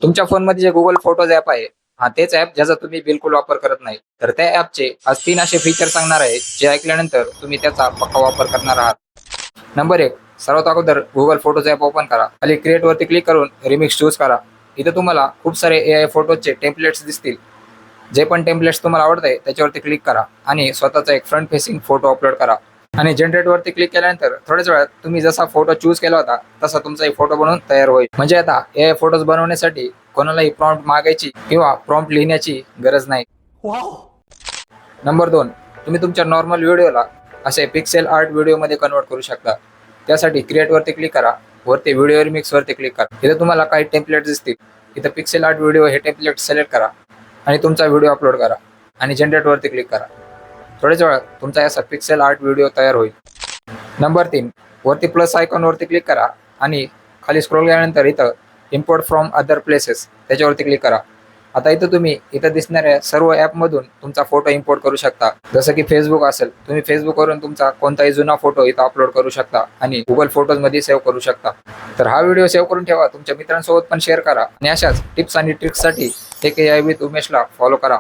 तुमच्या फोनमध्ये जे गुगल फोटोज ऍप आहे, हा तेच ऍप ज्याचा तुम्ही बिलकुल वापर करत नाही. तर त्या ऍपचे आज 3 असे फीचर सांगणार आहे, जे ऐकल्यानंतर तुम्ही त्याचा पक्का वापर करणार आहात. नंबर 1. सर्वात अगोदर गुगल फोटोज ऍप ओपन करा. खाली क्रिएट वरती क्लिक करून रिमिक्स चूज करा. इथे तुम्हाला खूप सारे AI फोटोजचे टेम्पलेट्स दिसतील. जे पण टेम्पलेट्स तुम्हाला आवडतंय त्याच्यावरती क्लिक करा आणि स्वतःचा एक फ्रंट फेसिंग फोटो अपलोड करा. आणि जनरेट वरती क्लिक केल्यानंतर थोड्याच वेळात तुम्ही जसा फोटो चूज केला होता तसा तुमचा एक फोटो बनवून तयार होईल. म्हणजे आता AI फोटोज बनवण्यासाठी कोणालाही प्रॉम्प्ट मागायची किंवा प्रॉम्प्ट लिहिण्याची गरज नाही. नंबर 2. तुम्ही तुमच्या नॉर्मल व्हिडिओला असे पिक्सेल आर्ट व्हिडिओमध्ये कन्वर्ट करू शकता. त्यासाठी क्रिएट वरती क्लिक करा. वरती व्हिडिओ रिमिक्स वरती क्लिक करा. इथे तुम्हाला काही टेम्पलेट दिसतील. इथं पिक्सेल आर्ट व्हिडिओ हे टेम्पलेट सिलेक्ट करा आणि तुमचा व्हिडिओ अपलोड करा आणि जनरेट वरती क्लिक करा. थोड्याच वेळात तुमचा असा पिक्सेल आर्ट व्हिडिओ तयार होईल. नंबर 3. वरती प्लस आयकॉन वरती क्लिक करा आणि खाली स्क्रोल केल्यानंतर इथं इम्पोर्ट फ्रॉम अदर प्लेसेस त्याच्यावरती क्लिक करा. आता इथं तुम्ही इथं दिसणाऱ्या सर्व ॲपमधून तुमचा फोटो इम्पोर्ट करू शकता. जसं की फेसबुक असेल, तुम्ही फेसबुकवरून तुमचा कोणताही जुना फोटो इथं अपलोड करू शकता आणि गुगल फोटोजमध्ये सेव्ह करू शकता. तर हा व्हिडिओ सेव्ह करून ठेवा, तुमच्या मित्रांसोबत पण शेअर करा आणि अशाच टिप्स आणि ट्रिक्ससाठी टेक AI विथ उमेशला फॉलो करा.